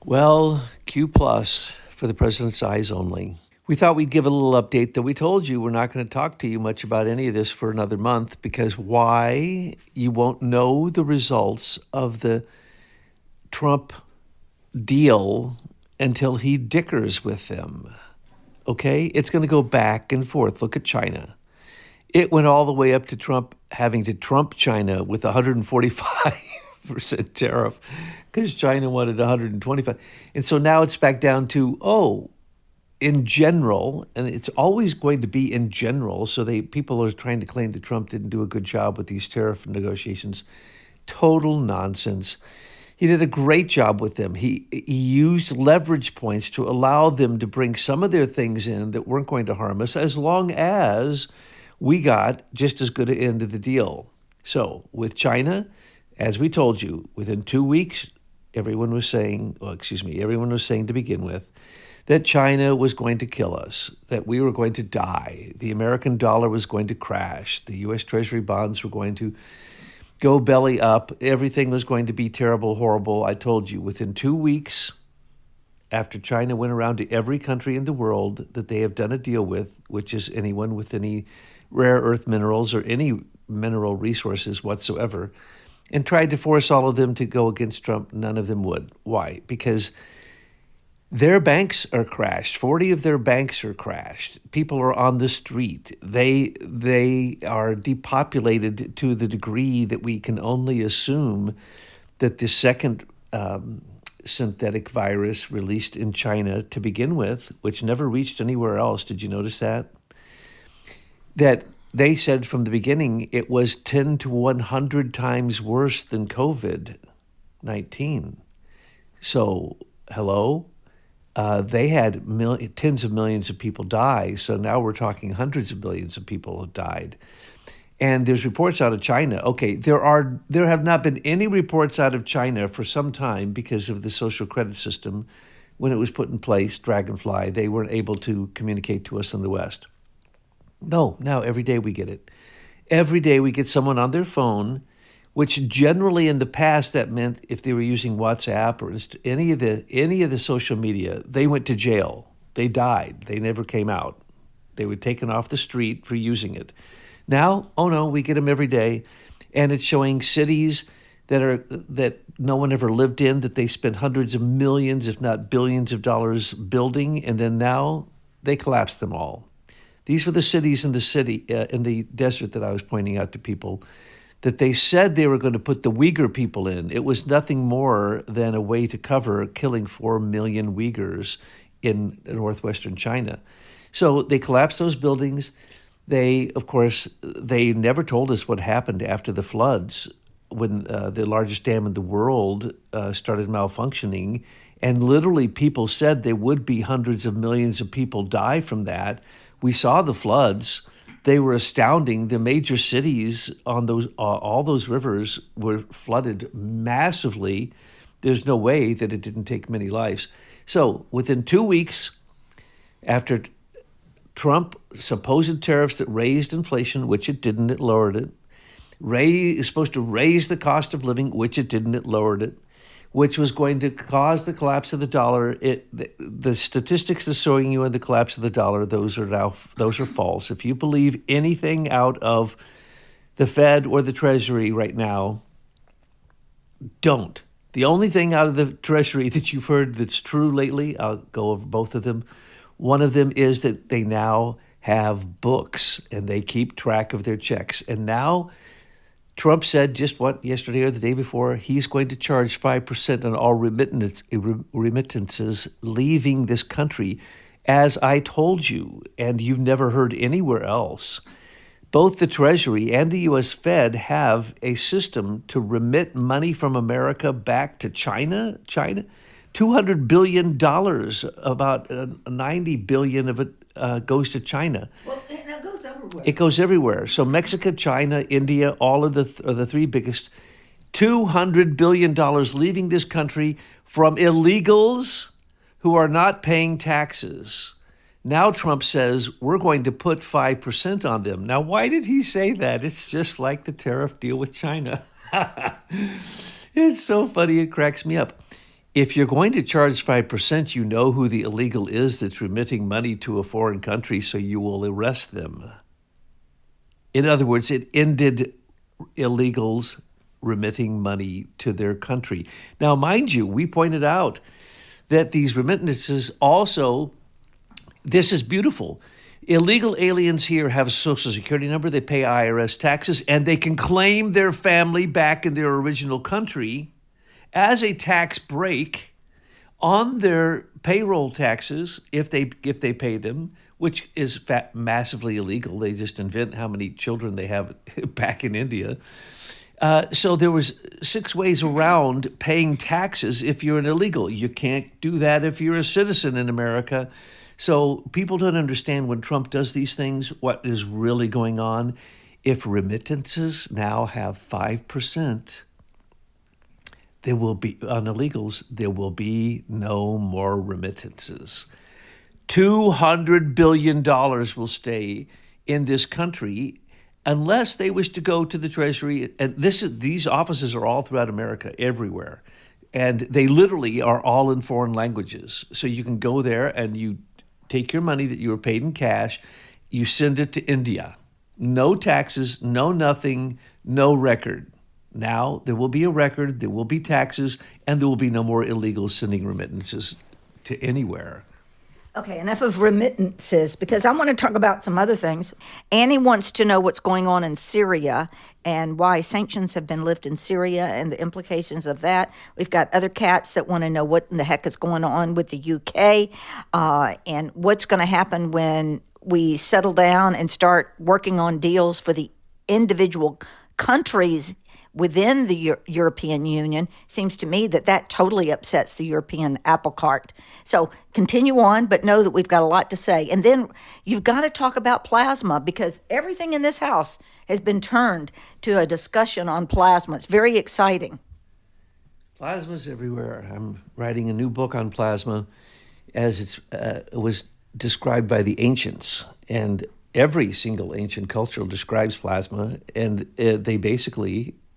Well, Q plus for the president's eyes only. We thought we'd give a little update that we told you we're not going to talk to you much about any of this for another month because why? You won't know the results of the Trump deal until he dickers with them. Okay? It's going to go back and forth. Look at China. It went all the way up to Trump having to trump China with 145% tariff because China wanted 125. And so now it's back down to, in general, and it's always going to be in general. So people are trying to claim that Trump didn't do a good job with these tariff negotiations. Total nonsense. He did a great job with them. He used leverage points to allow them to bring some of their things in that weren't going to harm us, as long as we got just as good an end of the deal. So with China, as we told you, within 2 weeks, everyone was saying to begin with, that China was going to kill us, that we were going to die, the American dollar was going to crash, the U.S. Treasury bonds were going to go belly up, everything was going to be terrible, horrible. I told you, within 2 weeks, after China went around to every country in the world that they have done a deal with, which is anyone with any rare earth minerals or any mineral resources whatsoever, and tried to force all of them to go against Trump, none of them would. Why? Because their banks are crashed. 40 of their banks are crashed. People are on the street. They are depopulated to the degree that we can only assume that the second synthetic virus released in China to begin with, which never reached anywhere else. Did you notice that? That they said from the beginning it was 10 to 100 times worse than COVID-19. So, hello? They had tens of millions of people die, so now we're talking hundreds of millions of people have died. And there's reports out of China. Okay, there have not been any reports out of China for some time because of the social credit system. When it was put in place, Dragonfly, they weren't able to communicate to us in the West. No, now every day we get it. Every day we get someone on their phone, which generally in the past that meant if they were using WhatsApp or any of the social media, they went to jail. They died. They never came out. They were taken off the street for using it. Now, oh no, we get them every day, and it's showing cities that no one ever lived in, that they spent hundreds of millions, if not billions of dollars building, and then now they collapse them all. These were the cities in the desert that I was pointing out to people that they said they were going to put the Uyghur people in. It was nothing more than a way to cover killing 4 million Uyghurs in northwestern China. So they collapsed those buildings. They never told us what happened after the floods when the largest dam in the world started malfunctioning. And literally people said there would be hundreds of millions of people die from that. We saw the floods. They were astounding. The major cities on all those rivers were flooded massively. There's no way that it didn't take many lives. So within 2 weeks after Trump supposed tariffs that raised inflation, which it didn't, it lowered it. Is supposed to raise the cost of living, which it didn't, it lowered it. Which was going to cause the collapse of the dollar. The statistics are showing you in the collapse of the dollar, those are false. If you believe anything out of the Fed or the Treasury right now, don't. The only thing out of the Treasury that you've heard that's true lately, I'll go over both of them. One of them is that they now have books and they keep track of their checks. And now Trump said yesterday or the day before, he's going to charge 5% on all remittances leaving this country, as I told you, and you've never heard anywhere else. Both the Treasury and the U.S. Fed have a system to remit money from America back to China. $200 billion, about $90 billion of it goes to China. Well, it goes everywhere. It goes everywhere. So Mexico, China, India, all of the three biggest. $200 billion leaving this country from illegals who are not paying taxes. Now Trump says we're going to put 5% on them. Now, why did he say that? It's just like the tariff deal with China. It's so funny. It cracks me up. If you're going to charge 5%, you know who the illegal is that's remitting money to a foreign country, so you will arrest them. In other words, it ended illegals remitting money to their country. Now, mind you, we pointed out that these remittances also, this is beautiful. Illegal aliens here have a social security number, they pay IRS taxes, and they can claim their family back in their original country as a tax break on their payroll taxes if they pay them, which is massively illegal. They just invent how many children they have back in India. So there was 6 ways around paying taxes if you're an illegal. You can't do that if you're a citizen in America. So people don't understand when Trump does these things, what is really going on. If remittances now have 5%, there will be, on illegals, there will be no more remittances. $200 billion will stay in this country unless they wish to go to the Treasury. And these offices are all throughout America, everywhere. And they literally are all in foreign languages. So you can go there and you take your money that you were paid in cash, you send it to India. No taxes, no nothing, no record. Now there will be a record, there will be taxes, and there will be no more illegals sending remittances to anywhere. Okay, enough of remittances, because I want to talk about some other things. Annie wants to know what's going on in Syria and why sanctions have been lifted in Syria and the implications of that. We've got other cats that want to know what in the heck is going on with the UK and what's going to happen when we settle down and start working on deals for the individual countries within the European Union. Seems to me that totally upsets the European apple cart. So continue on, but know that we've got a lot to say. And then you've got to talk about plasma, because everything in this house has been turned to a discussion on plasma. It's very exciting. Plasma's everywhere. I'm writing a new book on plasma as it was described by the ancients. And every single ancient culture describes plasma, and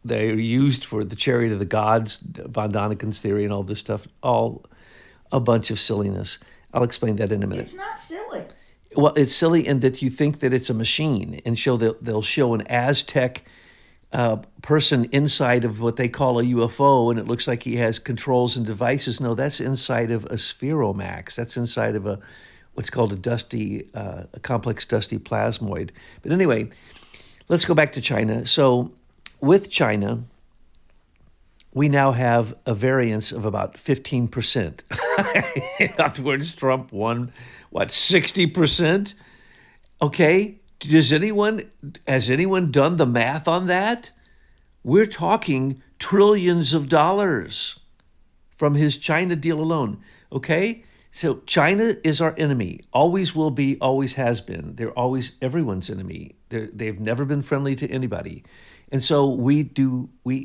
they're used for the chariot of the gods, von Daniken's theory and all this stuff, all a bunch of silliness. I'll explain that in a minute. It's not silly. Well, it's silly in that you think that it's a machine, and they'll show an Aztec person inside of what they call a UFO, and it looks like he has controls and devices. No, that's inside of a spheromax. That's inside of what's called a complex dusty plasmoid. But anyway, let's go back to China. So with China, we now have a variance of about 15%. In other words, Trump won, 60%? Okay, has anyone done the math on that? We're talking trillions of dollars from his China deal alone, okay? So China is our enemy, always will be, always has been. They're always everyone's enemy. They've never been friendly to anybody. And so we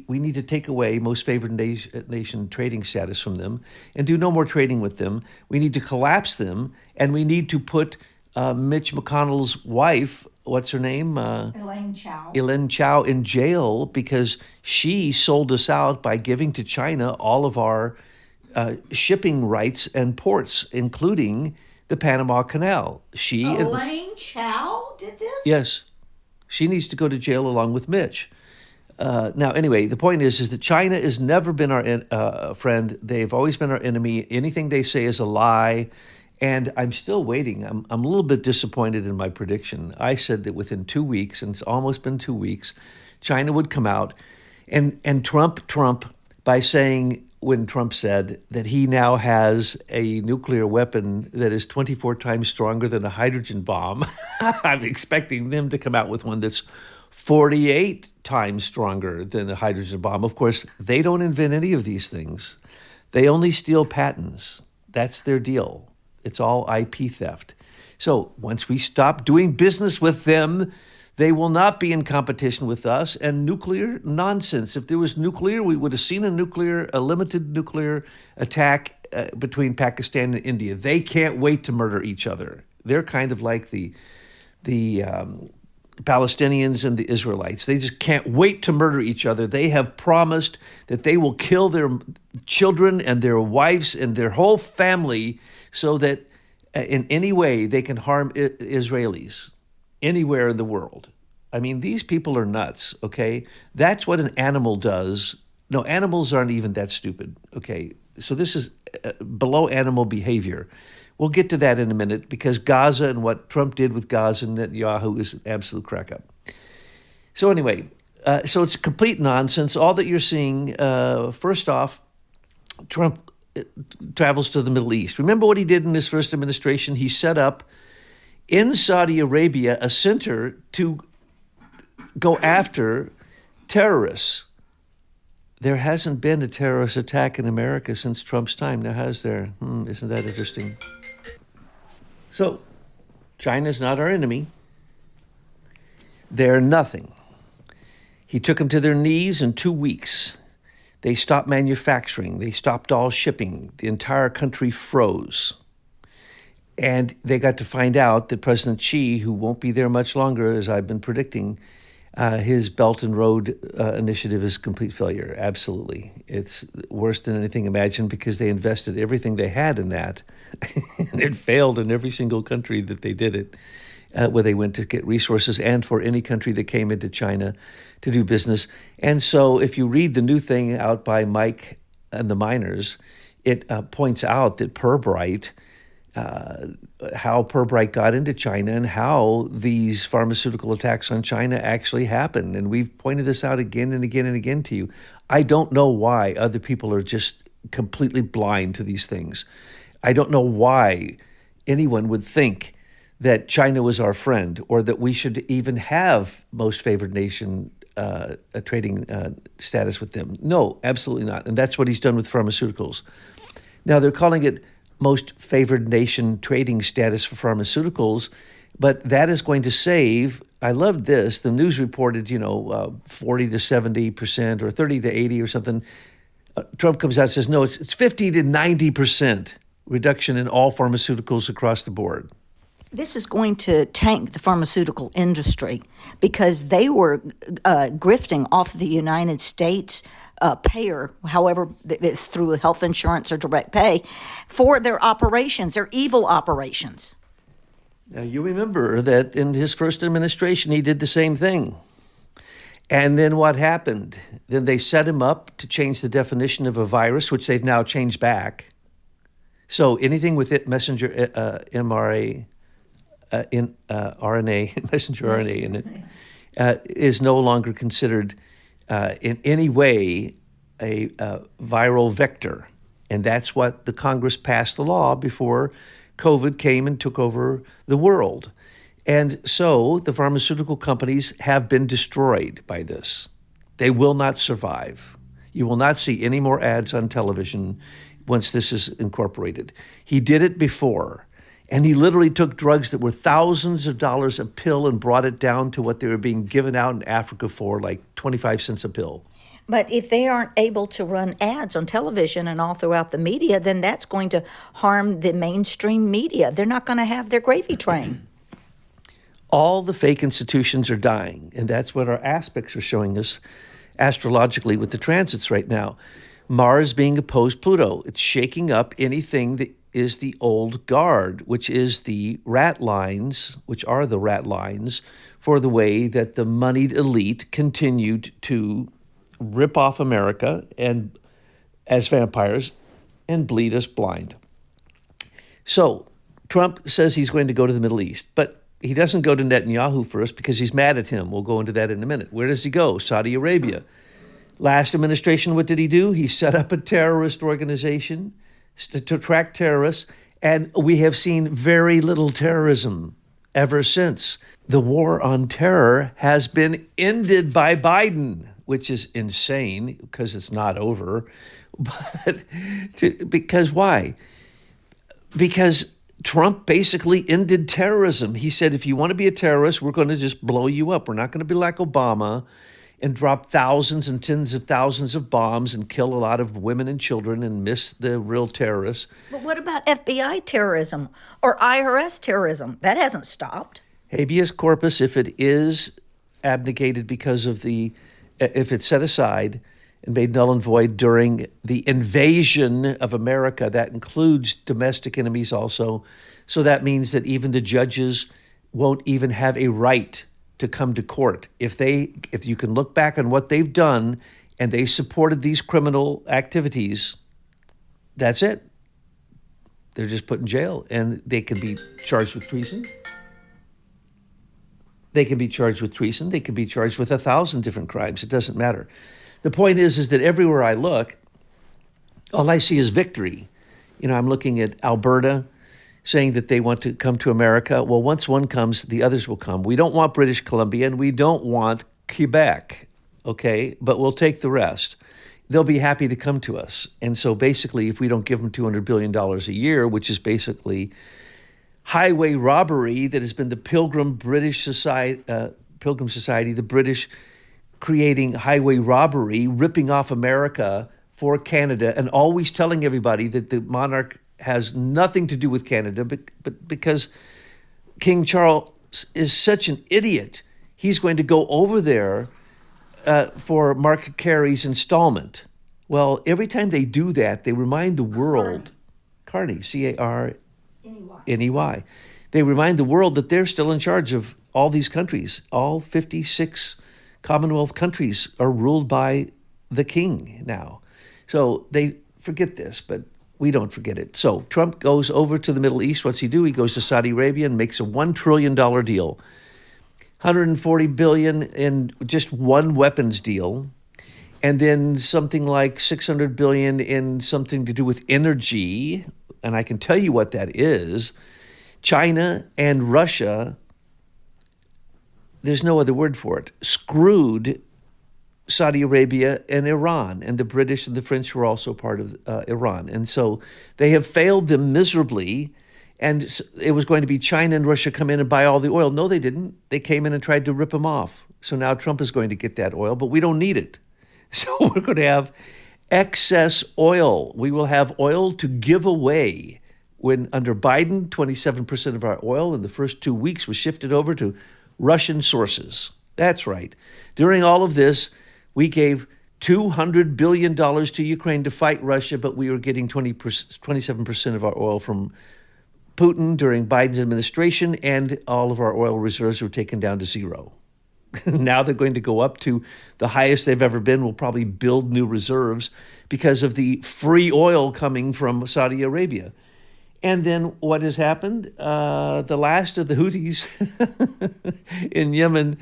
need to take away most favored nation trading status from them and do no more trading with them. We need to collapse them, and we need to put Mitch McConnell's wife, what's her name? Elaine Chao. Elaine Chao in jail because she sold us out by giving to China all of our shipping rights and ports, including the Panama Canal. Elaine Chao did this? Yes. She needs to go to jail along with Mitch. Now, anyway, the point is that China has never been our friend. They've always been our enemy. Anything they say is a lie. And I'm still waiting. I'm a little bit disappointed in my prediction. I said that within 2 weeks, and it's almost been 2 weeks, China would come out. And Trump, by saying, when Trump said that he now has a nuclear weapon that is 24 times stronger than a hydrogen bomb, I'm expecting them to come out with one that's 48 times stronger than a hydrogen bomb. Of course, they don't invent any of these things. They only steal patents. That's their deal. It's all IP theft. So once we stop doing business with them, they will not be in competition with us. And nuclear, nonsense. If there was nuclear, we would have seen a limited nuclear attack between Pakistan and India. They can't wait to murder each other. They're kind of like the Palestinians and the Israelites. They just can't wait to murder each other. They have promised that they will kill their children and their wives and their whole family so that in any way they can harm Israelis anywhere in the world. I mean, these people are nuts, okay? That's what an animal does. No, animals aren't even that stupid, okay? So this is below animal behavior. We'll get to that in a minute because Gaza and what Trump did with Gaza and Netanyahu is an absolute crack up. So anyway, so it's complete nonsense. All that you're seeing, first off, Trump travels to the Middle East. Remember what he did in his first administration? He set up in Saudi Arabia a center to go after terrorists. There hasn't been a terrorist attack in America since Trump's time. Now, has there? Isn't that interesting? So, China's not our enemy. They're nothing. He took them to their knees in 2 weeks. They stopped manufacturing. They stopped all shipping. The entire country froze. And they got to find out that President Xi, who won't be there much longer, as I've been predicting, his Belt and Road initiative is a complete failure. Absolutely. It's worse than anything imagined because they invested everything they had in that. And it failed in every single country that they did it, where they went to get resources and for any country that came into China to do business. And so if you read the new thing out by Mike and the miners, it points out that Pirbright, how Pirbright got into China and how these pharmaceutical attacks on China actually happened. And we've pointed this out again and again and again to you. I don't know why other people are just completely blind to these things. I don't know why anyone would think that China was our friend or that we should even have most favored nation a trading status with them. No, absolutely not. And that's what he's done with pharmaceuticals. Now, they're calling it most favored nation trading status for pharmaceuticals, but that is going to save, I love this, the news reported, 40 to 70% or 30 to 80 or something. Trump comes out and says, no, it's 50 to 90% reduction in all pharmaceuticals across the board. This is going to tank the pharmaceutical industry because they were grifting off the United States payer, however it's through health insurance or direct pay, for their operations, their evil operations. Now, you remember that in his first administration, he did the same thing. And then what happened? Then they set him up to change the definition of a virus, which they've now changed back. So anything with it, messenger mRNA, RNA, messenger RNA in it, is no longer considered in any way a viral vector. And that's what the Congress passed the law before COVID came and took over the world. And so the pharmaceutical companies have been destroyed by this. They will not survive. You will not see any more ads on television once this is incorporated. He did it before. And he literally took drugs that were thousands of dollars a pill and brought it down to what they were being given out in Africa for, like 25 cents a pill. But if they aren't able to run ads on television and all throughout the media, then that's going to harm the mainstream media. They're not going to have their gravy train. All the fake institutions are dying, and that's what our aspects are showing us astrologically with the transits right now. Mars being opposed Pluto. It's shaking up anything that is the old guard, which is the rat lines, which are the rat lines for the way that the moneyed elite continued to rip off America and as vampires and bleed us blind. So Trump says he's going to go to the Middle East, but he doesn't go to Netanyahu first because he's mad at him. We'll go into that in a minute. Where does he go? Saudi Arabia. Last administration, what did he do? He set up a terrorist organization to track terrorists, and we have seen very little terrorism ever since. The war on terror has been ended by Biden, which is insane because it's not over. But because why? Because Trump basically ended terrorism. He said, if you want to be a terrorist, we're going to just blow you up. We're not going to be like Obama and drop thousands and tens of thousands of bombs and kill a lot of women and children and miss the real terrorists. But what about FBI terrorism or IRS terrorism? That hasn't stopped. Habeas corpus, if it is abnegated because of if it's set aside and made null and void during the invasion of America, that includes domestic enemies also. So that means that even the judges won't even have a right to come to court. If you can look back on what they've done and they supported these criminal activities, that's it. They're just put in jail, and they can be charged with treason. They can be charged with treason. They can be charged with 1,000 different crimes. It doesn't matter. The point is that everywhere I look, all I see is victory. I'm looking at Alberta saying that they want to come to America. Well, once one comes, the others will come. We don't want British Columbia, and we don't want Quebec, okay? But we'll take the rest. They'll be happy to come to us. And so basically, if we don't give them $200 billion a year, which is basically highway robbery that has been the Pilgrim Society, the British creating highway robbery, ripping off America for Canada, and always telling everybody that the monarch has nothing to do with Canada, but because King Charles is such an idiot, he's going to go over there for Mark Carney's installment. Well, every time they do that, they remind the world, Carney, C-A-R-Ney. They remind the world that they're still in charge of all these countries. All 56 Commonwealth countries are ruled by the king now. So they forget this, but we don't forget it. So Trump goes over to the Middle East. What's he do? He goes to Saudi Arabia and makes a $1 trillion deal. $140 billion in just one weapons deal, and then something like $600 billion in something to do with energy. And I can tell you what that is. China and Russia, there's no other word for it, screwed Saudi Arabia and Iran, and the British and the French were also part of Iran. And so they have failed them miserably, and it was going to be China and Russia come in and buy all the oil. No, they didn't. They came in and tried to rip them off. So now Trump is going to get that oil, but we don't need it. So we're going to have excess oil. We will have oil to give away. When under Biden, 27% of our oil in the first 2 weeks was shifted over to Russian sources. That's right. During all of this, we gave $200 billion to Ukraine to fight Russia, but we were getting 27% of our oil from Putin during Biden's administration, and all of our oil reserves were taken down to zero. Now they're going to go up to the highest they've ever been. We'll probably build new reserves because of the free oil coming from Saudi Arabia. And then what has happened? The last of the Houthis in Yemen,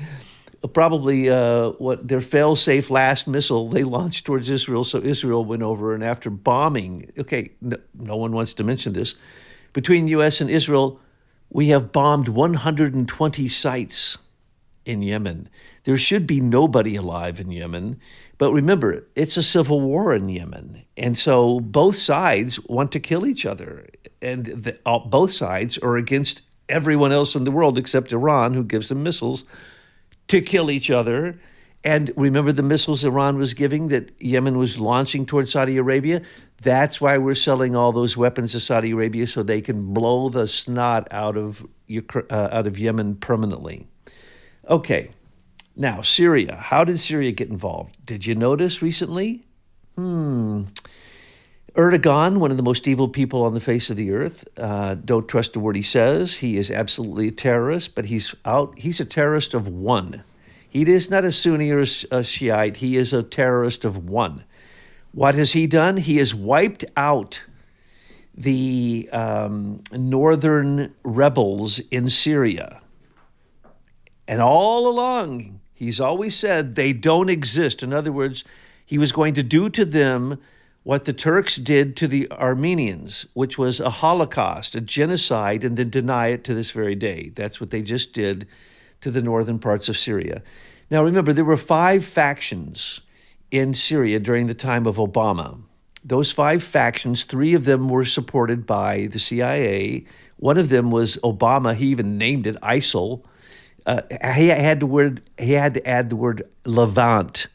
probably their fail-safe last missile they launched towards Israel. So Israel went over, and after bombing, no one wants to mention this, between U.S. and Israel, we have bombed 120 sites in Yemen. There should be nobody alive in Yemen. But remember, it's a civil war in Yemen. And so both sides want to kill each other. And both sides are against everyone else in the world except Iran, who gives them missiles to kill each other. And remember the missiles Iran was giving that Yemen was launching towards Saudi Arabia? That's why we're selling all those weapons to Saudi Arabia, so they can blow the snot out of Yemen permanently. Okay, now Syria. How did Syria get involved? Did you notice recently? Erdogan, one of the most evil people on the face of the earth. Don't trust a word he says. He is absolutely a terrorist, but he's a terrorist of one. He is not a Sunni or a Shiite. He is a terrorist of one. What has he done? He has wiped out the northern rebels in Syria. And all along, he's always said they don't exist. In other words, he was going to do to them what the Turks did to the Armenians, which was a Holocaust, a genocide, and then deny it to this very day. That's what they just did to the northern parts of Syria. Now, remember, there were 5 factions in Syria during the time of Obama. Those 5 factions, 3 of them were supported by the CIA. One of them was Obama. He even named it ISIL. He had to add the word Levant,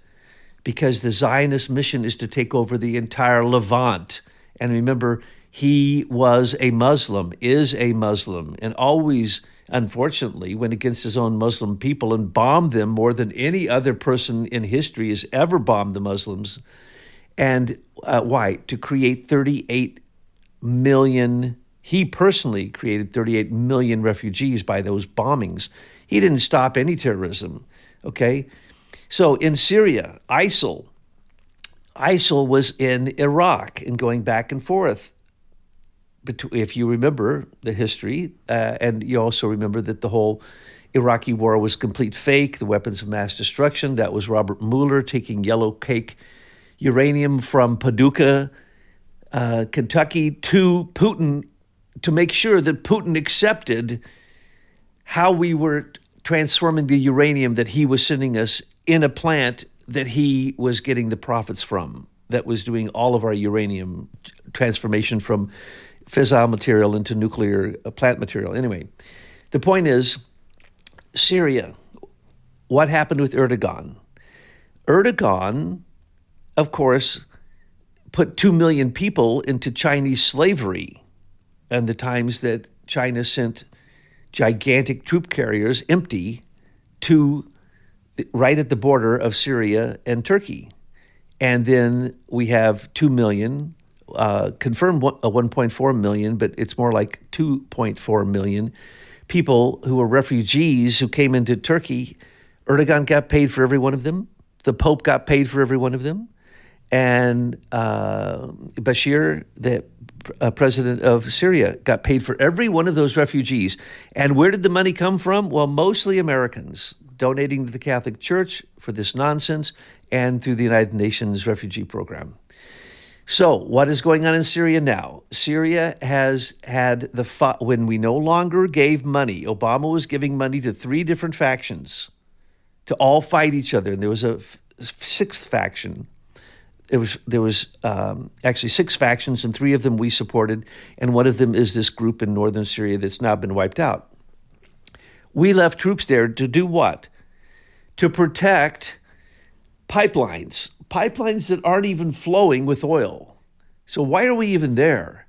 because the Zionist mission is to take over the entire Levant. And remember, he was a Muslim, is a Muslim, and always unfortunately, went against his own Muslim people and bombed them more than any other person in history has ever bombed the Muslims. And why? To create 38 million, he personally created 38 million refugees by those bombings. He didn't stop any terrorism, okay? So in Syria, ISIL was in Iraq and going back and forth. If you remember the history, and you also remember that the whole Iraqi war was complete fake, the weapons of mass destruction, that was Robert Mueller taking yellow cake uranium from Paducah, Kentucky, to Putin to make sure that Putin accepted how we were transforming the uranium that he was sending us in a plant that he was getting the profits from, that was doing all of our uranium transformation from fissile material into nuclear plant material. Anyway, the point is, Syria, what happened with Erdogan? Erdogan, of course, put 2 million people into Chinese slavery, and the times that China sent gigantic troop carriers empty to right at the border of Syria and Turkey. And then we have 2 million, confirmed 1.4 million, but it's more like 2.4 million people who were refugees who came into Turkey. Erdogan got paid for every one of them. The Pope got paid for every one of them. And Bashir, the president of Syria, got paid for every one of those refugees. And where did the money come from? Well, mostly Americans donating to the Catholic Church for this nonsense and through the United Nations Refugee Program. So what is going on in Syria now? Syria has had when we no longer gave money, Obama was giving money to 3 different factions to all fight each other. And there was a 6th faction. There was actually 6 factions, and 3 of them we supported, and one of them is this group in northern Syria that's now been wiped out. We left troops there to do what? To protect pipelines that aren't even flowing with oil. So why are we even there?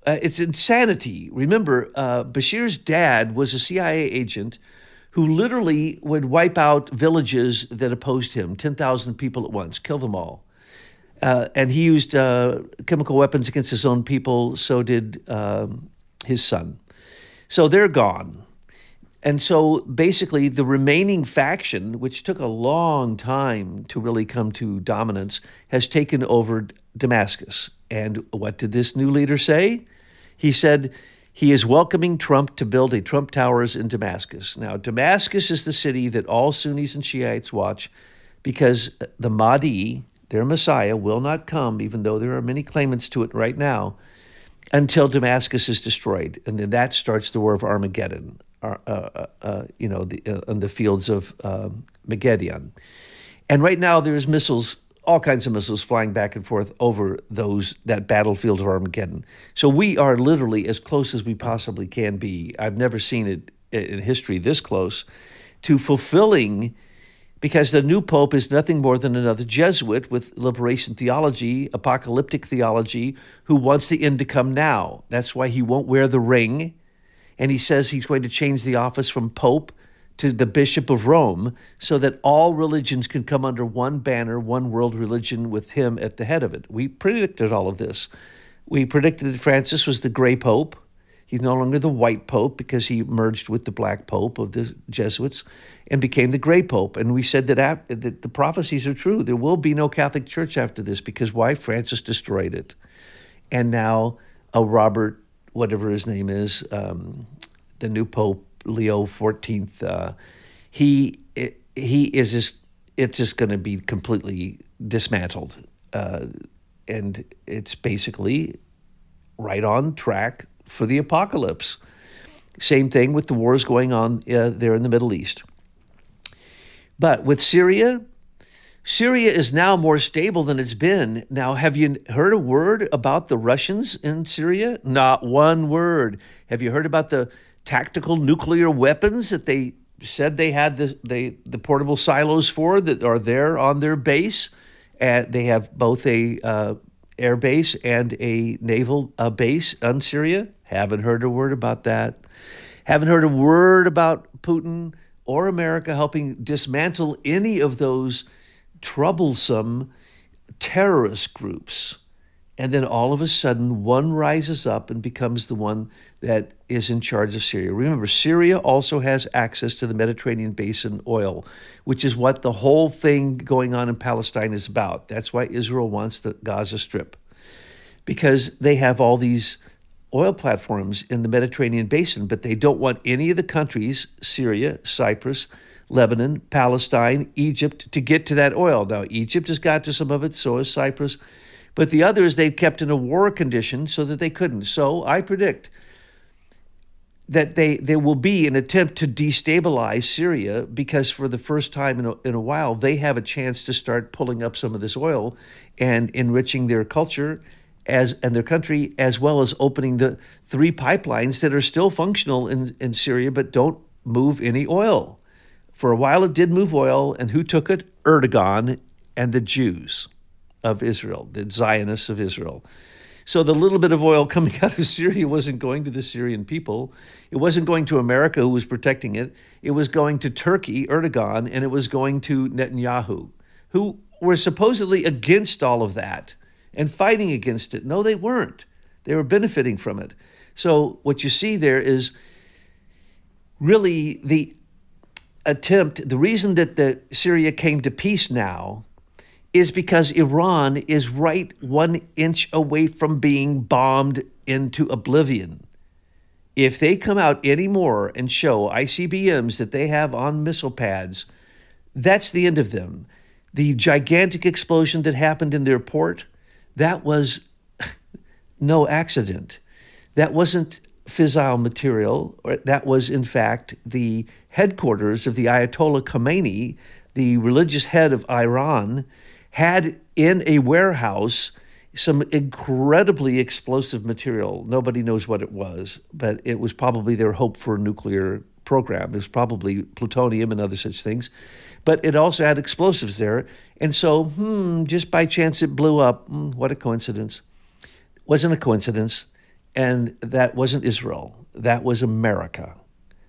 It's insanity. Remember, Bashir's dad was a CIA agent who literally would wipe out villages that opposed him, 10,000 people at once, kill them all. And he used chemical weapons against his own people, so did his son. So they're gone. And so basically the remaining faction, which took a long time to really come to dominance, has taken over Damascus. And what did this new leader say? He said he is welcoming Trump to build a Trump Towers in Damascus. Now, Damascus is the city that all Sunnis and Shiites watch because the Mahdi, their Messiah, will not come, even though there are many claimants to it right now, until Damascus is destroyed. And then that starts the war of Armageddon, in the fields of Megiddo. And right now there's missiles, all kinds of missiles flying back and forth over that battlefield of Armageddon. So we are literally as close as we possibly can be. I've never seen it in history this close to fulfilling, because the new pope is nothing more than another Jesuit with liberation theology, apocalyptic theology, who wants the end to come now. That's why he won't wear the ring. And he says he's going to change the office from pope to the Bishop of Rome so that all religions can come under one banner, one world religion with him at the head of it. We predicted all of this. We predicted that Francis was the gray pope. He's no longer the white pope because he merged with the black pope of the Jesuits and became the gray pope. And we said that the prophecies are true. There will be no Catholic Church after this because why? Francis destroyed it. And now Robert, whatever his name is, the new Pope, Leo XIV, it's just going to be completely dismantled. And it's basically right on track for the apocalypse. Same thing with the wars going on there in the Middle East. But with Syria is now more stable than it's been. Now, have you heard a word about the Russians in Syria? Not one word. Have you heard about the tactical nuclear weapons that they said they had the portable silos for that are there on their base? And they have both a air base and a naval base on Syria. Haven't heard a word about that. Haven't heard a word about Putin or America helping dismantle any of those troublesome terrorist groups. And then all of a sudden, one rises up and becomes the one that is in charge of Syria. Remember, Syria also has access to the Mediterranean basin oil, which is what the whole thing going on in Palestine is about. That's why Israel wants the Gaza Strip, because they have all these oil platforms in the Mediterranean basin, but they don't want any of the countries, Syria, Cyprus, Lebanon, Palestine, Egypt, to get to that oil. Now, Egypt has got to some of it, so has Cyprus. But the others they've kept in a war condition so that they couldn't. So I predict that there will be an attempt to destabilize Syria, because for the first time in a while, they have a chance to start pulling up some of this oil and enriching their culture and their country, as well as opening the 3 pipelines that are still functional in Syria but don't move any oil. For a while it did move oil, and who took it? Erdogan and the Jews of Israel, the Zionists of Israel. So the little bit of oil coming out of Syria wasn't going to the Syrian people. It wasn't going to America, who was protecting it. It was going to Turkey, Erdogan, and it was going to Netanyahu, who were supposedly against all of that and fighting against it. No, they weren't. They were benefiting from it. So what you see there is really the attempt, the reason that the Syria came to peace now is because Iran is right 1 inch away from being bombed into oblivion. If they come out anymore and show ICBMs that they have on missile pads, that's the end of them. The gigantic explosion that happened in their port, that was no accident. That wasn't fissile material. That was, in fact, the headquarters of the Ayatollah Khomeini, the religious head of Iran, had in a warehouse some incredibly explosive material. Nobody knows what it was, but it was probably their hope for a nuclear program. It was probably plutonium and other such things. But it also had explosives there. And so, just by chance it blew up. What a coincidence. Wasn't a coincidence. And that wasn't Israel. That was America.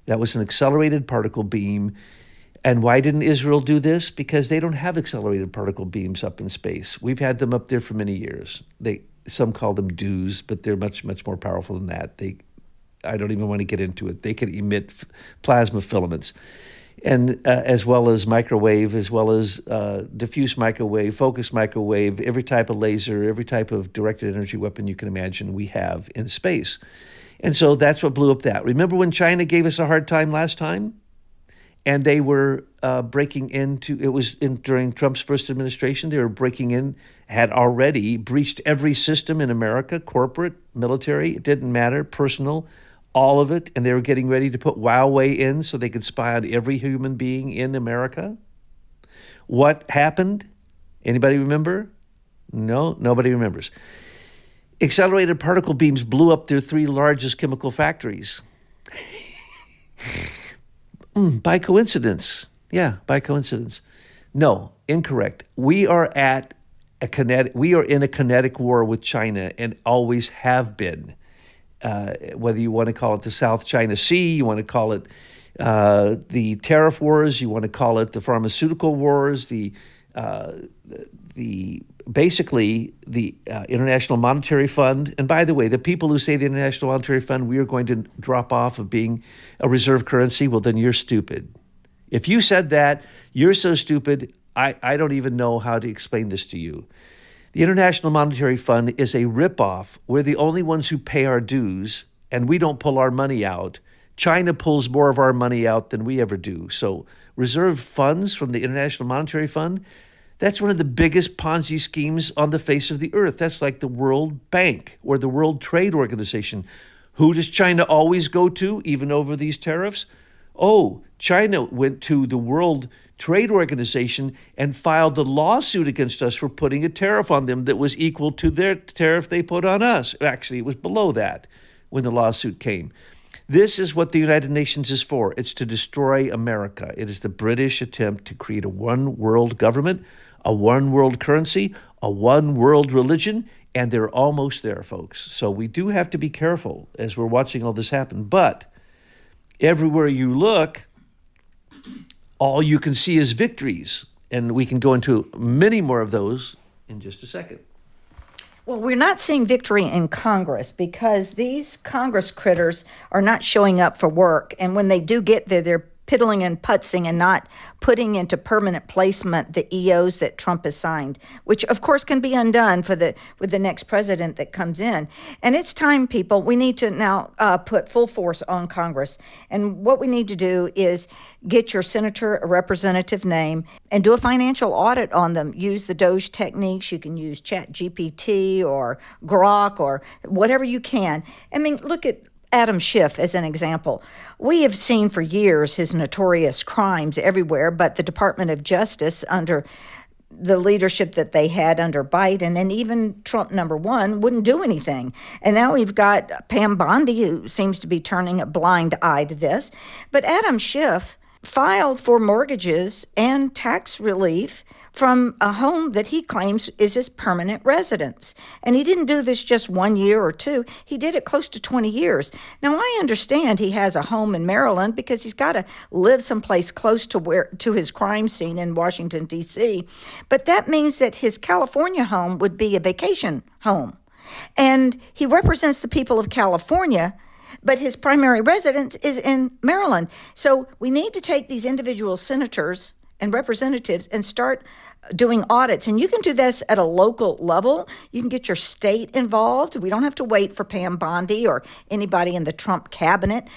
That was an accelerated particle beam. And why didn't Israel do this? Because they don't have accelerated particle beams up in space. We've had them up there for many years. Some call them DEWs, but they're much, much more powerful than that. I don't even want to get into it. They can emit plasma filaments, and as well as microwave, as well as diffuse microwave, focused microwave, every type of laser, every type of directed energy weapon you can imagine we have in space. And so that's what blew up that. Remember when China gave us a hard time last time? And they were breaking into, during Trump's first administration, they were breaking in, had already breached every system in America, corporate, military, it didn't matter, personal, all of it. And they were getting ready to put Huawei in so they could spy on every human being in America. What happened? Anybody remember? No, nobody remembers. Accelerated particle beams blew up their 3 largest chemical factories. By coincidence. Yeah, by coincidence. No, incorrect. We are in a kinetic war with China and always have been. Whether you want to call it the South China Sea, you want to call it the tariff wars, you want to call it the pharmaceutical wars, the International Monetary Fund. And by the way, the people who say the International Monetary Fund, we are going to drop off of being a reserve currency, well, then you're stupid. If you said that, you're so stupid, I don't even know how to explain this to you. The International Monetary Fund is a ripoff. We're the only ones who pay our dues, and we don't pull our money out. China pulls more of our money out than we ever do. So reserve funds from the International Monetary Fund, that's one of the biggest Ponzi schemes on the face of the earth. That's like the World Bank or the World Trade Organization. Who does China always go to, even over these tariffs? Oh, China went to the World Trade Organization and filed a lawsuit against us for putting a tariff on them that was equal to their tariff they put on us. Actually, it was below that when the lawsuit came. This is what the United Nations is for. It's to destroy America. It is the British attempt to create a one world government, a one world currency, a one world religion, and they're almost there, folks. So we do have to be careful as we're watching all this happen. But everywhere you look, all you can see is victories. And we can go into many more of those in just a second. Well, we're not seeing victory in Congress because these Congress critters are not showing up for work. And when they do get there, they're piddling and putzing and not putting into permanent placement the EOs that Trump has signed, which of course can be undone with the next president that comes in. And it's time, people. We need to now put full force on Congress. And what we need to do is get your senator a representative name and do a financial audit on them. Use the Doge techniques. You can use ChatGPT or Grok or whatever you can. I mean, look at Adam Schiff as an example. We have seen for years his notorious crimes everywhere, but the Department of Justice under the leadership that they had under Biden and even Trump #1 wouldn't do anything. And now we've got Pam Bondi, who seems to be turning a blind eye to this. But Adam Schiff filed for mortgages and tax relief from a home that he claims is his permanent residence. And he didn't do this just 1 year or two. He did it close to 20 years. Now, I understand he has a home in Maryland because he's got to live someplace close to his crime scene in Washington, D.C. But that means that his California home would be a vacation home. And he represents the people of California, but his primary residence is in Maryland. So we need to take these individual senators and representatives and start doing audits. And you can do this at a local level. You can get your state involved. We don't have to wait for Pam Bondi or anybody in the Trump cabinet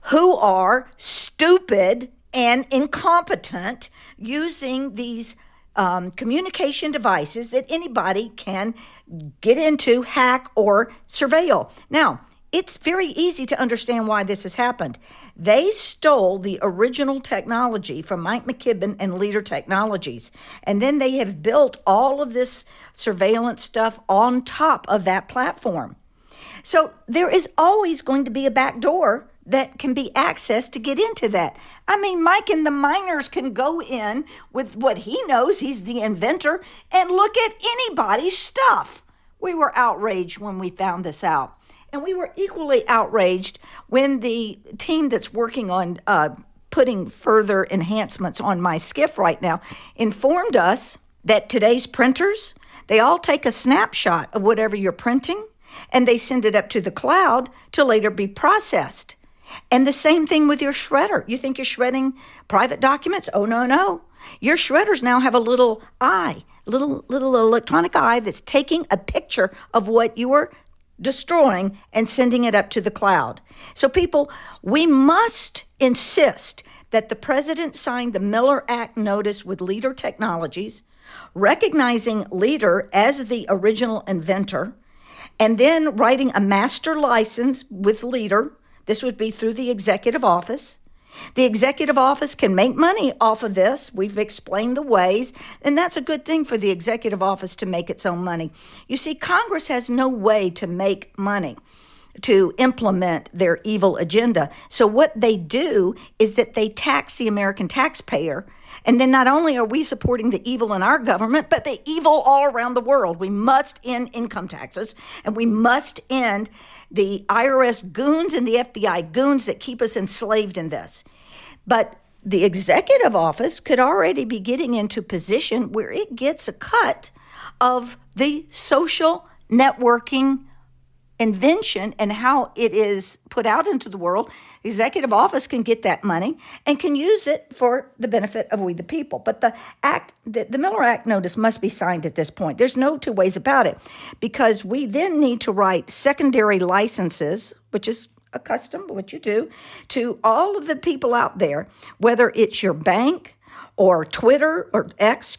who are stupid and incompetent using these communication devices that anybody can get into, hack, or surveil. Now, it's very easy to understand why this has happened. They stole the original technology from Mike McKibben and Leader Technologies, and then they have built all of this surveillance stuff on top of that platform. So there is always going to be a back door that can be accessed to get into that. I mean, Mike and the miners can go in with what he knows, he's the inventor, and look at anybody's stuff. We were outraged when we found this out. And we were equally outraged when the team that's working on putting further enhancements on my skiff right now informed us that today's printers, they all take a snapshot of whatever you're printing and they send it up to the cloud to later be processed. And the same thing with your shredder. You think you're shredding private documents? Oh, no. Your shredders now have a little eye, little electronic eye that's taking a picture of what you were destroying and sending it up to the cloud. So people, we must insist that the president signed the Miller Act notice with Leader Technologies, recognizing Leader as the original inventor, and then writing a master license with Leader. This would be through the executive office. The executive office can make money off of this. We've explained the ways, and that's a good thing for the executive office to make its own money. You see, Congress has no way to make money to implement their evil agenda. So what they do is that they tax the American taxpayer. And then not only are we supporting the evil in our government, but the evil all around the world. We must end income taxes, and we must end the IRS goons and the FBI goons that keep us enslaved in this. But the executive office could already be getting into position where it gets a cut of the social networking invention and how it is put out into the world. The executive office can get that money and can use it for the benefit of we the people. But the Miller Act notice must be signed at this point. There's no two ways about it, because we then need to write secondary licenses, which is a custom, what you do, to all of the people out there, whether it's your bank or Twitter or X,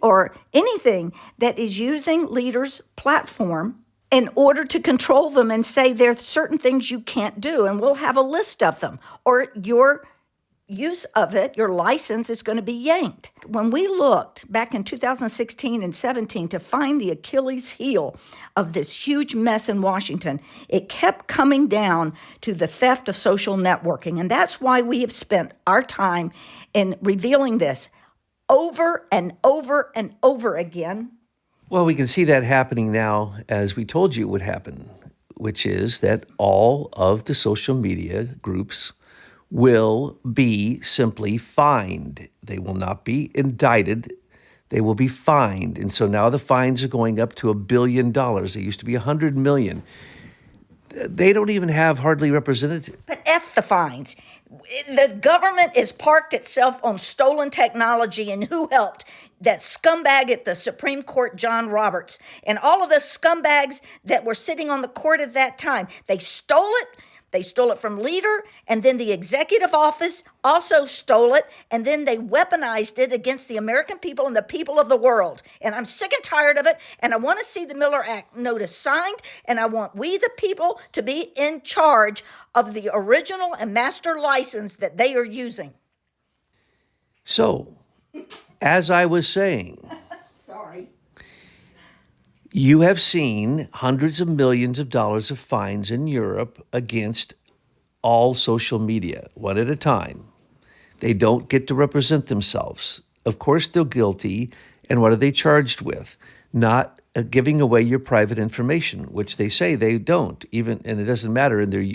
or anything that is using Leader's platform in order to control them and say there are certain things you can't do, and we'll have a list of them, or your use of it, your license is going to be yanked. When we looked back in 2016 and 17 to find the Achilles heel of this huge mess in Washington, it kept coming down to the theft of social networking. And that's why we have spent our time in revealing this over and over and over again. Well, we can see that happening now, as we told you it would happen, which is that all of the social media groups will be simply fined. They will not be indicted. They will be fined. And so now the fines are going up to $1 billion. They used to be 100 million. They don't even have hardly representatives. But F the fines. The government is parked itself on stolen technology, and who helped? That scumbag at the Supreme Court, John Roberts, and all of the scumbags that were sitting on the court at that time. They stole it. They stole it from Leader, and then the executive office also stole it, and then they weaponized it against the American people and the people of the world. And I'm sick and tired of it, and I want to see the Miller Act notice signed, and I want we the people to be in charge of the original and master license that they are using. So, as I was saying, Sorry. you have seen hundreds of millions of dollars of fines in Europe against all social media, one at a time. They don't get to represent themselves. Of course, they're guilty. And what are they charged with? Not giving away your private information, which they say they don't, even, and it doesn't matter in their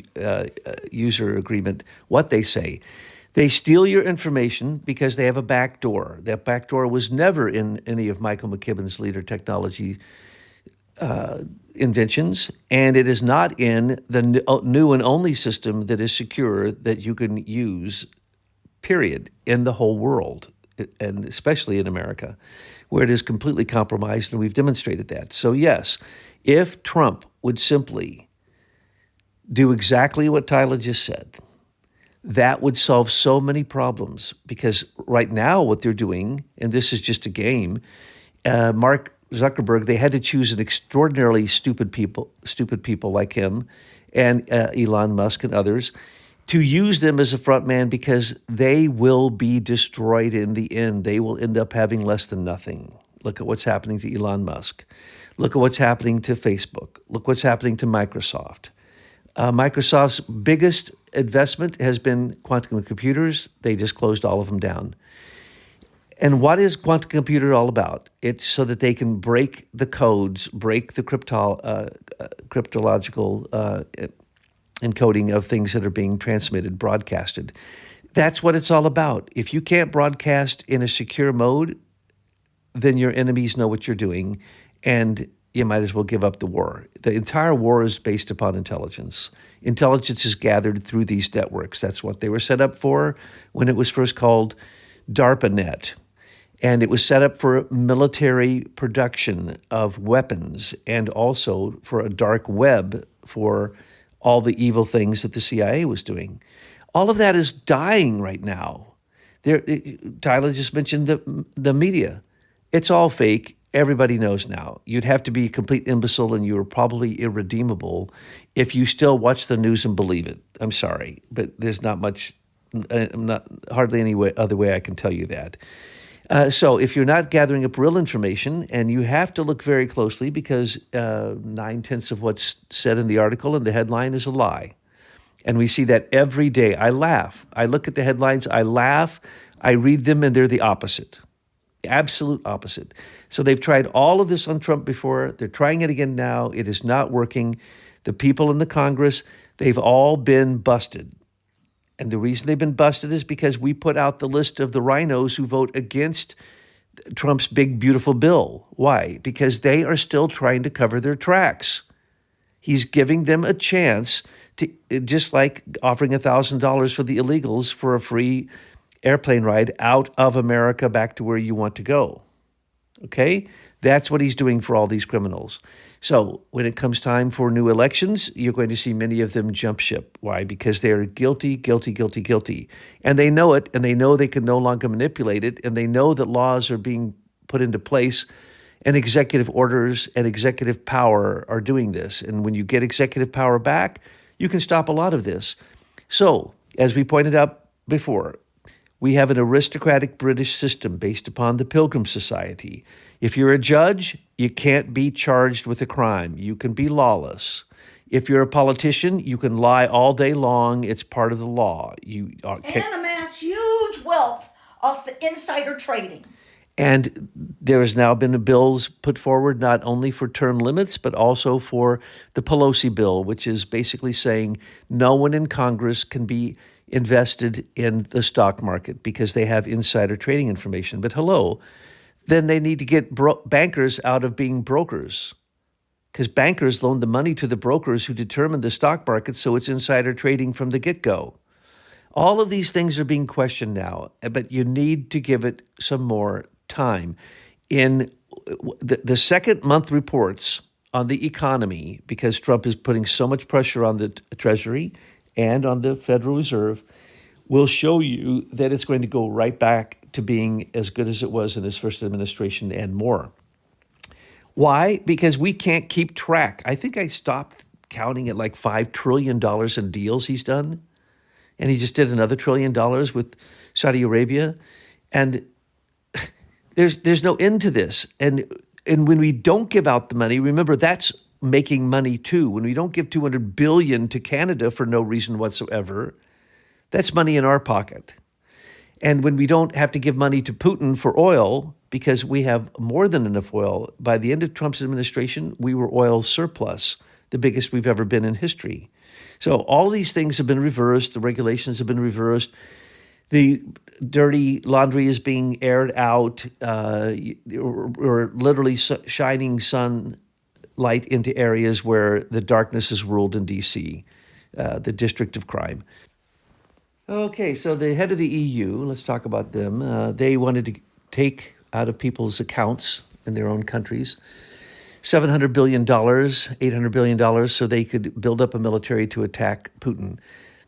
user agreement what they say. They steal your information because they have a back door. That back door was never in any of Michael McKibben's Leader technology inventions, and it is not in the new and only system that is secure that you can use, period, in the whole world, and especially in America, where it is completely compromised, and we've demonstrated that. So yes, if Trump would simply do exactly what Tyler just said, that would solve so many problems, because right now what they're doing, and this is just a game, Mark Zuckerberg, they had to choose an extraordinarily stupid people like him and Elon Musk and others to use them as a front man, because they will be destroyed in the end. They will end up having less than nothing. Look at what's happening to Elon Musk. Look at what's happening to Facebook. Look what's happening to Microsoft. Microsoft's biggest investment has been quantum computers. They just closed all of them down. And what is quantum computer all about? It's so that they can break the codes, break the cryptological encoding of things that are being transmitted, broadcasted. That's what it's all about. If you can't broadcast in a secure mode, then your enemies know what you're doing, and you might as well give up the war. The entire war is based upon intelligence. Intelligence is gathered through these networks. That's what they were set up for when it was first called DARPANET. And it was set up for military production of weapons, and also for a dark web for all the evil things that the CIA was doing. All of that is dying right now. Tyler just mentioned the media. It's all fake. Everybody knows now. You'd have to be a complete imbecile, and you are probably irredeemable if you still watch the news and believe it. I'm sorry, but there's not much, hardly any other way I can tell you that. So if you're not gathering up real information, and you have to look very closely, because 9/10 of what's said in the article and the headline is a lie. And we see that every day. I laugh. I look at the headlines, I laugh, I read them, and they're the opposite. The absolute opposite. So they've tried all of this on Trump before. They're trying it again now. It is not working. The people in the Congress, they've all been busted. And the reason they've been busted is because we put out the list of the rhinos who vote against Trump's big, beautiful bill. Why? Because they are still trying to cover their tracks. He's giving them a chance to, just like offering $1,000 for the illegals for a free airplane ride out of America back to where you want to go. Okay? That's what he's doing for all these criminals. So when it comes time for new elections, you're going to see many of them jump ship. Why? Because they are guilty, guilty, guilty, guilty. And they know it, and they know they can no longer manipulate it, and they know that laws are being put into place, and executive orders and executive power are doing this. And when you get executive power back, you can stop a lot of this. So, as we pointed out before, we have an aristocratic British system based upon the Pilgrim Society. If you're a judge, you can't be charged with a crime. You can be lawless. If you're a politician, you can lie all day long. It's part of the law. And amass huge wealth off the insider trading. And there has now been bills put forward not only for term limits, but also for the Pelosi bill, which is basically saying no one in Congress can be invested in the stock market because they have insider trading information. But hello, then they need to get bankers out of being brokers, because bankers loan the money to the brokers who determine the stock market, so it's insider trading from the get-go. All of these things are being questioned now, but you need to give it some more time. In the second month reports on the economy, because Trump is putting so much pressure on the Treasury and on the Federal Reserve, will show you that it's going to go right back to being as good as it was in his first administration and more. Why? Because we can't keep track. I think I stopped counting at like $5 trillion in deals he's done. And he just did another $1 trillion with Saudi Arabia. And there's no end to this. And when we don't give out the money, remember, that's making money too. When we don't give $200 billion to Canada for no reason whatsoever, that's money in our pocket. And when we don't have to give money to Putin for oil, because we have more than enough oil, by the end of Trump's administration, we were oil surplus, the biggest we've ever been in history. So all these things have been reversed. The regulations have been reversed. The dirty laundry is being aired out. We're literally shining sunlight into areas where the darkness is ruled in D.C., the district of crime. Okay, so the head of the EU, let's talk about them. They wanted to take out of people's accounts in their own countries $700 billion, $800 billion, so they could build up a military to attack Putin.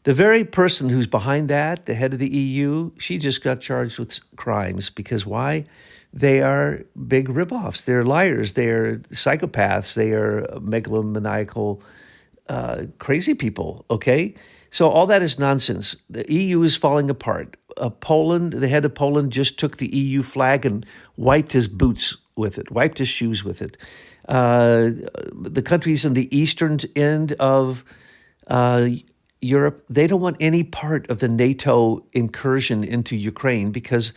The very person who's behind that, the head of the EU, she just got charged with crimes. Because why? They are big ripoffs. They're liars. They're psychopaths. They are megalomaniacal, crazy people, okay? So all that is nonsense. The EU is falling apart. Poland, the head of Poland, just took the EU flag and wiped his boots with it, wiped his shoes with it. The countries in the eastern end of Europe, they don't want any part of the NATO incursion into Ukraine, because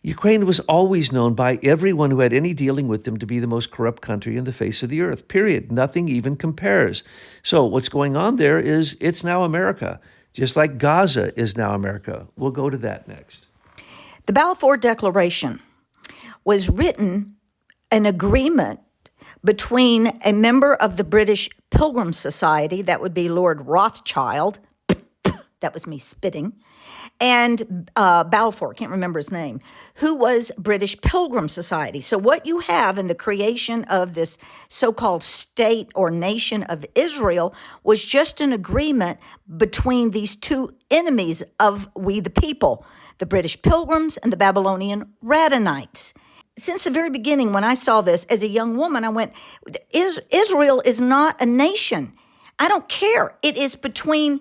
Ukraine was always known by everyone who had any dealing with them to be the most corrupt country in the face of the earth, period. Nothing even compares. So what's going on there is it's now America, just like Gaza is now America. We'll go to that next. The Balfour Declaration was written an agreement between a member of the British Pilgrim Society, that would be Lord Rothschild, that was me spitting, and Balfour, can't remember his name, who was British Pilgrim Society. So what you have in the creation of this so-called state or nation of Israel was just an agreement between these two enemies of we the people, the British Pilgrims and the Babylonian Radhanites. Since the very beginning, when I saw this as a young woman, I went, Israel is not a nation. I don't care. It is between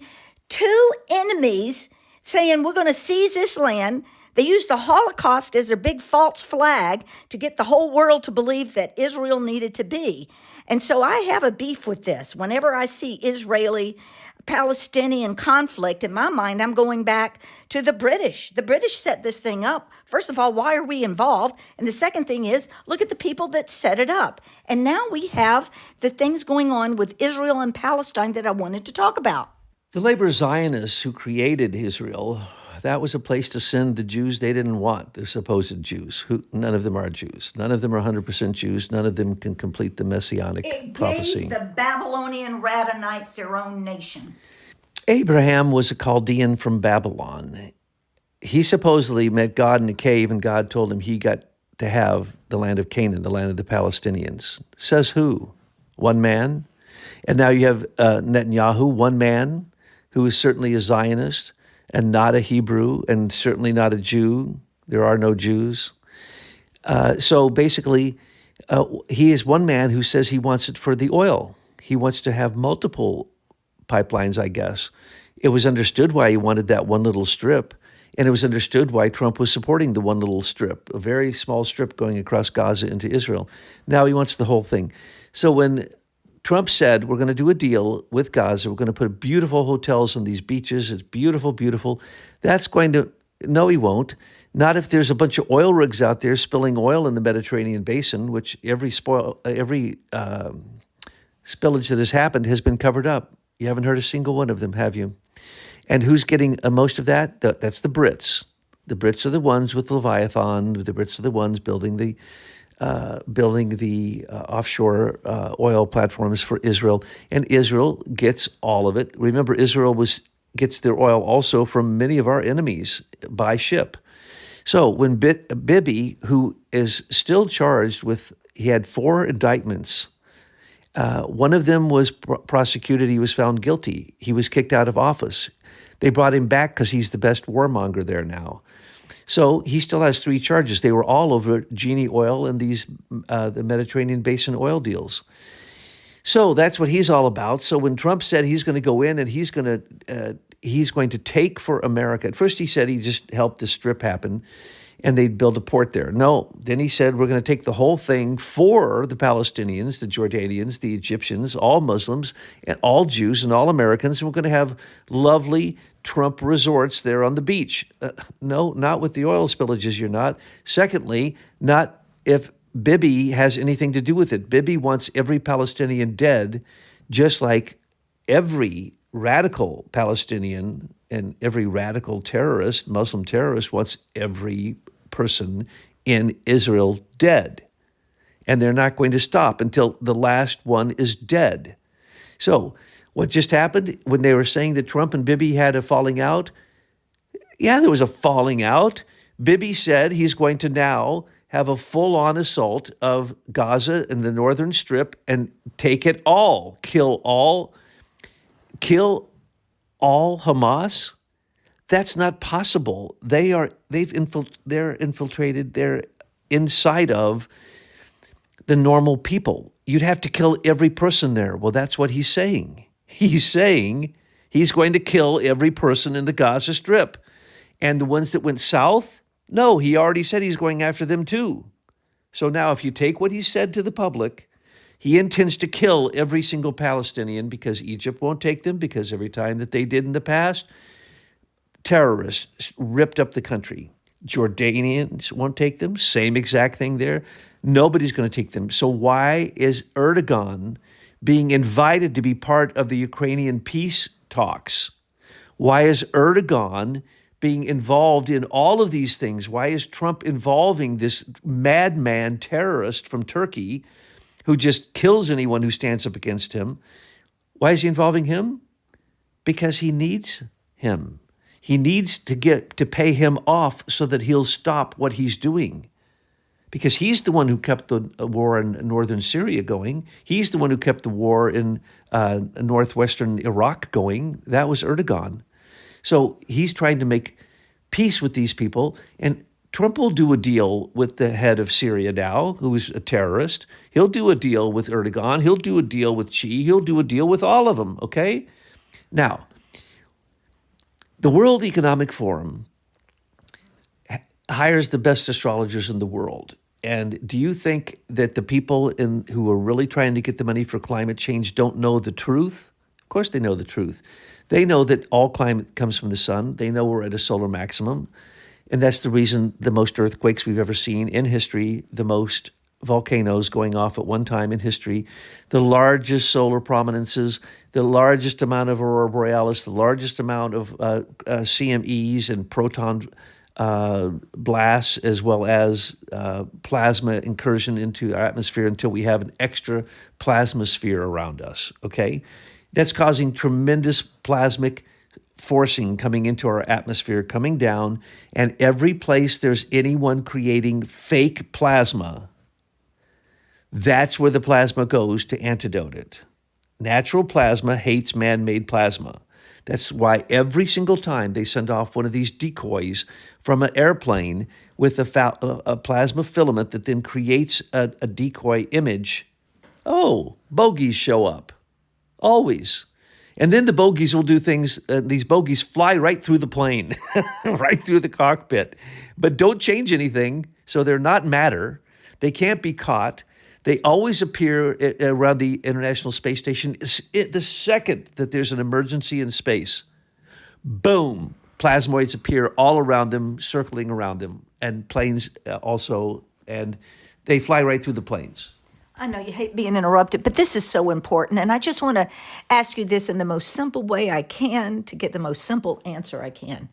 two enemies saying we're going to seize this land. They used the Holocaust as their big false flag to get the whole world to believe that Israel needed to be. And so I have a beef with this. Whenever I see Israeli-Palestinian conflict, in my mind, I'm going back to the British. The British set this thing up. First of all, why are we involved? And the second thing is, look at the people that set it up. And now we have the things going on with Israel and Palestine that I wanted to talk about. The labor Zionists who created Israel, that was a place to send the Jews they didn't want, the supposed Jews. None of them are Jews. None of them are 100% Jews. None of them can complete the messianic prophecy. It gave the Babylonian Radhanites their own nation. Abraham was a Chaldean from Babylon. He supposedly met God in a cave, and God told him he got to have the land of Canaan, the land of the Palestinians. Says who? One man? And now you have Netanyahu, one man, who is certainly a Zionist and not a Hebrew and certainly not a Jew. There are no Jews. So basically, he is one man who says he wants it for the oil. He wants to have multiple pipelines, I guess. It was understood why he wanted that one little strip, and it was understood why Trump was supporting the one little strip, a very small strip going across Gaza into Israel. Now he wants the whole thing. So when Trump said, we're going to do a deal with Gaza. We're going to put beautiful hotels on these beaches. It's beautiful, beautiful. That's going to No, he won't. Not if there's a bunch of oil rigs out there spilling oil in the Mediterranean basin, which every spillage that has happened has been covered up. You haven't heard a single one of them, have you? And who's getting most of that? That's the Brits. The Brits are the ones with Leviathan. The Brits are the ones building the offshore oil platforms for Israel, and Israel gets all of it. Remember, Israel gets their oil also from many of our enemies by ship. So when Bibi, who is still charged with, he had 4 indictments. One of them was prosecuted. He was found guilty. He was kicked out of office. They brought him back because he's the best warmonger there now. So he still has 3 charges. They were all over Genie Oil and the Mediterranean Basin oil deals. So that's what he's all about. So when Trump said he's going to go in and he's going to take for America, at first he said he just helped the strip happen and they'd build a port there. No, then he said we're going to take the whole thing for the Palestinians, the Jordanians, the Egyptians, all Muslims, and all Jews and all Americans, and we're going to have lovely Trump resorts there on the beach. No, not with the oil spillages, you're not. Secondly, not if Bibi has anything to do with it. Bibi wants every Palestinian dead, just like every radical Palestinian and every radical terrorist, Muslim terrorist, wants every person in Israel dead. And they're not going to stop until the last one is dead. So what just happened when they were saying that Trump and Bibi had a falling out? Yeah, there was a falling out. Bibi said he's going to now have a full-on assault of Gaza and the northern strip and take it all, kill all Hamas. That's not possible. They're infiltrated. They're inside of the normal people. You'd have to kill every person there. Well, that's what he's saying. He's saying he's going to kill every person in the Gaza Strip. And the ones that went south, no, he already said he's going after them too. So now if you take what he said to the public, he intends to kill every single Palestinian because Egypt won't take them, because every time that they did in the past, terrorists ripped up the country. Jordanians won't take them. Same exact thing there. Nobody's going to take them. So why is Erdogan being invited to be part of the Ukrainian peace talks? Why is Erdogan being involved in all of these things? Why is Trump involving this madman terrorist from Turkey who just kills anyone who stands up against him? Why is he involving him? Because he needs him. He needs to pay him off so that he'll stop what he's doing. Because he's the one who kept the war in northern Syria going. He's the one who kept the war in northwestern Iraq going. That was Erdogan. So he's trying to make peace with these people. And Trump will do a deal with the head of Syria now, who's a terrorist. He'll do a deal with Erdogan. He'll do a deal with Xi. He'll do a deal with all of them, okay? Now, the World Economic Forum hires the best astrologers in the world. And do you think that the people who are really trying to get the money for climate change don't know the truth? Of course they know the truth. They know that all climate comes from the sun. They know we're at a solar maximum. And that's the reason the most earthquakes we've ever seen in history, the most volcanoes going off at one time in history, the largest solar prominences, the largest amount of aurora borealis, the largest amount of CMEs and proton blasts, as well as plasma incursion into our atmosphere until we have an extra plasmasphere around us, okay? That's causing tremendous plasmic forcing coming into our atmosphere, coming down, and every place there's anyone creating fake plasma, that's where the plasma goes to antidote it. Natural plasma hates man-made plasma. That's why every single time they send off one of these decoys from an airplane with a plasma filament that then creates a decoy image, bogeys show up. Always. And then the bogeys will do things, these bogeys fly right through the plane, right through the cockpit, but don't change anything, so they're not matter. They can't be caught. They always appear around the International Space Station the second that there's an emergency in space. Boom, plasmoids appear all around them, circling around them, and planes also, and they fly right through the planes. I know you hate being interrupted, but this is so important. And I just want to ask you this in the most simple way I can to get the most simple answer I can.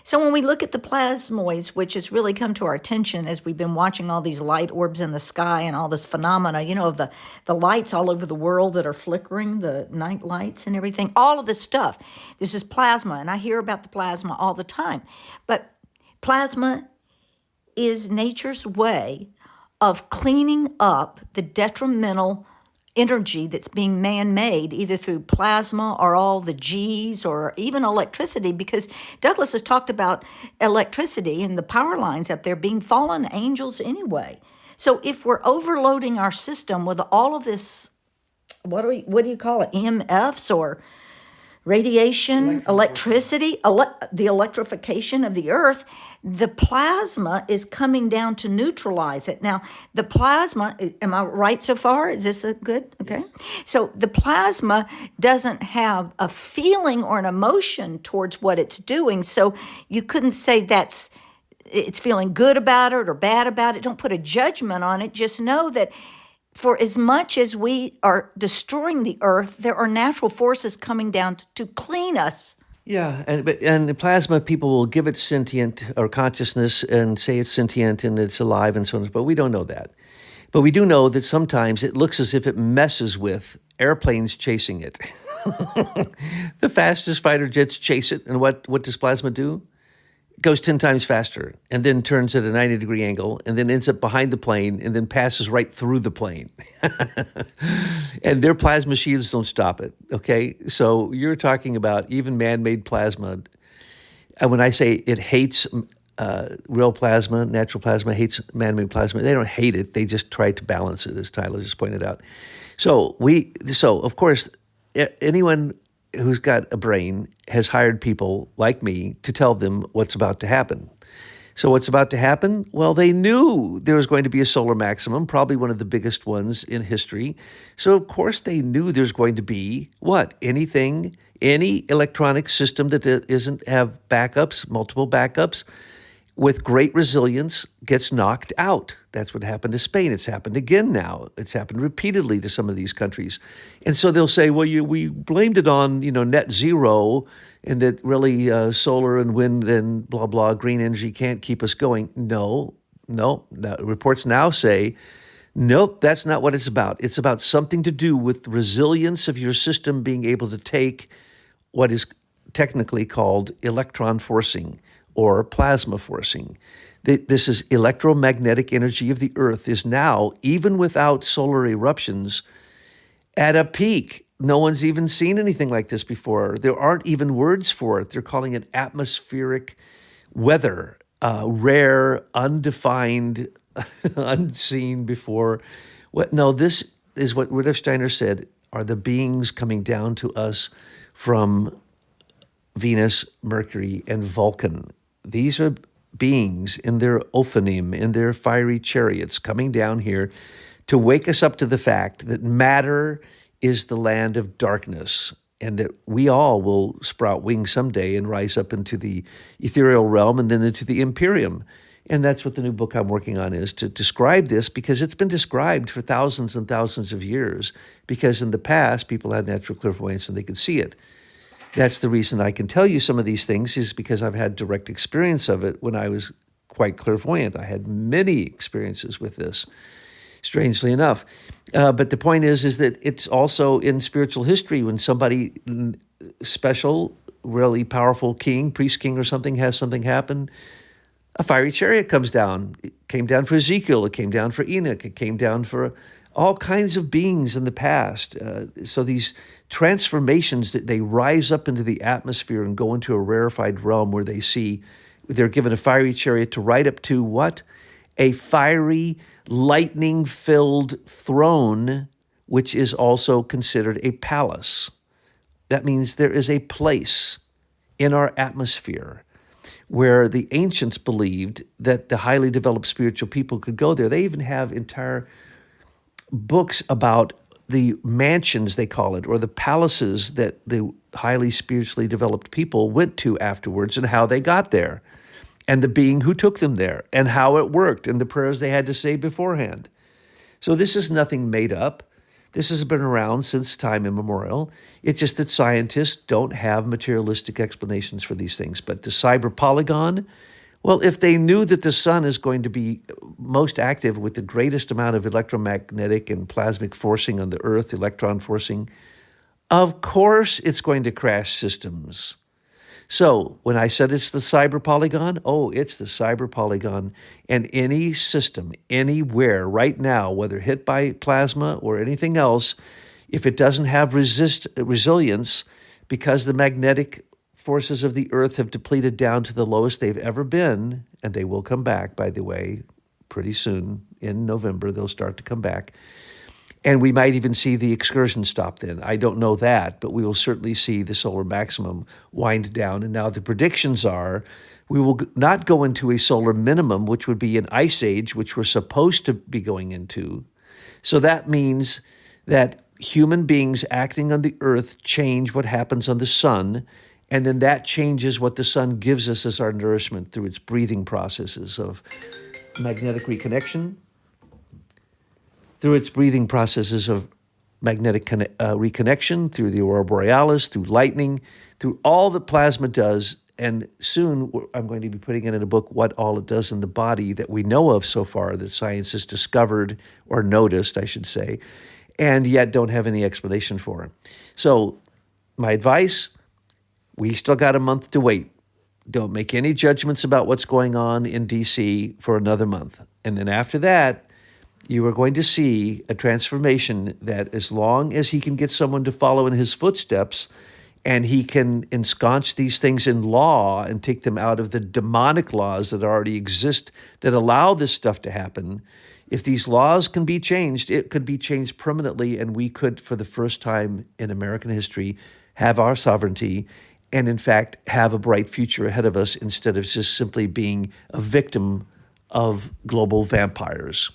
So when we look at the plasmoids, which has really come to our attention as we've been watching all these light orbs in the sky and all this phenomena, of the lights all over the world that are flickering, the night lights and everything, all of this stuff. This is plasma, and I hear about the plasma all the time. But plasma is nature's way of cleaning up the detrimental energy that's being man-made, either through plasma or all the Gs or even electricity, because Douglas has talked about electricity and the power lines up there being fallen angels anyway. So if we're overloading our system with all of this, what do you call it, EMFs or radiation, electricity, the electrification of the earth, the plasma is coming down to neutralize it. Now, the plasma, am I right so far? Is this good? Okay. So the plasma doesn't have a feeling or an emotion towards what it's doing. So you couldn't say it's feeling good about it or bad about it. Don't put a judgment on it. Just know that for as much as we are destroying the earth, there are natural forces coming down to clean us. Yeah, and the plasma, people will give it sentient or consciousness and say it's sentient and it's alive and so on, but we don't know that. But we do know that sometimes it looks as if it messes with airplanes chasing it. The fastest fighter jets chase it, and what does plasma do? It goes 10 times faster and then turns at a 90-degree angle and then ends up behind the plane and then passes right through the plane. And their plasma shields don't stop it, okay? So you're talking about even man-made plasma. And when I say it hates real plasma, natural plasma, hates man-made plasma, they don't hate it. They just try to balance it, as Tyler just pointed out. So of course, anyone who's got a brain has hired people like me to tell them what's about to happen. So what's about to happen? Well, they knew there was going to be a solar maximum, probably one of the biggest ones in history. So of course they knew there's going to be what? Any electronic system that doesn't have backups, multiple backups, with great resilience gets knocked out. That's what happened to Spain. It's happened again now. It's happened repeatedly to some of these countries. And so they'll say, well, we blamed it on, net zero and that really solar and wind and blah, blah, green energy can't keep us going. No. Reports now say, nope, that's not what it's about. It's about something to do with the resilience of your system being able to take what is technically called electron forcing or plasma forcing. This is electromagnetic energy of the earth is now, even without solar eruptions, at a peak. No one's even seen anything like this before. There aren't even words for it. They're calling it atmospheric weather, rare, undefined, unseen before. This is what Rudolf Steiner said, are the beings coming down to us from Venus, Mercury, and Vulcan. These are beings in their Ophanim, in their fiery chariots, coming down here to wake us up to the fact that matter is the land of darkness and that we all will sprout wings someday and rise up into the ethereal realm and then into the Imperium. And that's what the new book I'm working on is, to describe this, because it's been described for thousands and thousands of years, because in the past, people had natural clairvoyance and they could see it. That's the reason I can tell you some of these things, is because I've had direct experience of it when I was quite clairvoyant. I had many experiences with this, strangely enough. But the point is that it's also in spiritual history when somebody special, really powerful king, priest king or something, has something happen, a fiery chariot comes down. It came down for Ezekiel. It came down for Enoch. It came down for all kinds of beings in the past. So these transformations, that they rise up into the atmosphere and go into a rarefied realm where they're given a fiery chariot to ride up to what? A fiery, lightning-filled throne, which is also considered a palace. That means there is a place in our atmosphere where the ancients believed that the highly developed spiritual people could go there. They even have entire books about the mansions, they call it, or the palaces that the highly spiritually developed people went to afterwards and how they got there, and the being who took them there, and how it worked, and the prayers they had to say beforehand. So this is nothing made up. This has been around since time immemorial. It's just that scientists don't have materialistic explanations for these things. But the cyber polygon, well, if they knew that the sun is going to be most active with the greatest amount of electromagnetic and plasmic forcing on the Earth, electron forcing, of course it's going to crash systems. So when I said it's the cyber polygon, it's the cyber polygon. And any system, anywhere right now, whether hit by plasma or anything else, if it doesn't have resilience because the magnetic forces of the Earth have depleted down to the lowest they've ever been, and they will come back, by the way, pretty soon. In November, they'll start to come back. And we might even see the excursion stop then. I don't know that, but we will certainly see the solar maximum wind down. And now the predictions are we will not go into a solar minimum, which would be an ice age, which we're supposed to be going into. So that means that human beings acting on the Earth change what happens on the sun, and then that changes what the sun gives us as our nourishment through its breathing processes of magnetic reconnection, through its breathing processes of magnetic reconnection, through the aurora borealis, through lightning, through all that plasma does. And soon I'm going to be putting it in a book what all it does in the body that we know of so far, that science has discovered or noticed, I should say, and yet don't have any explanation for. So my advice, we still got a month to wait. Don't make any judgments about what's going on in D.C. for another month. And then after that, you are going to see a transformation that as long as he can get someone to follow in his footsteps and he can ensconce these things in law and take them out of the demonic laws that already exist that allow this stuff to happen, if these laws can be changed, it could be changed permanently, and we could, for the first time in American history, have our sovereignty and, in fact, have a bright future ahead of us instead of just simply being a victim of global vampires.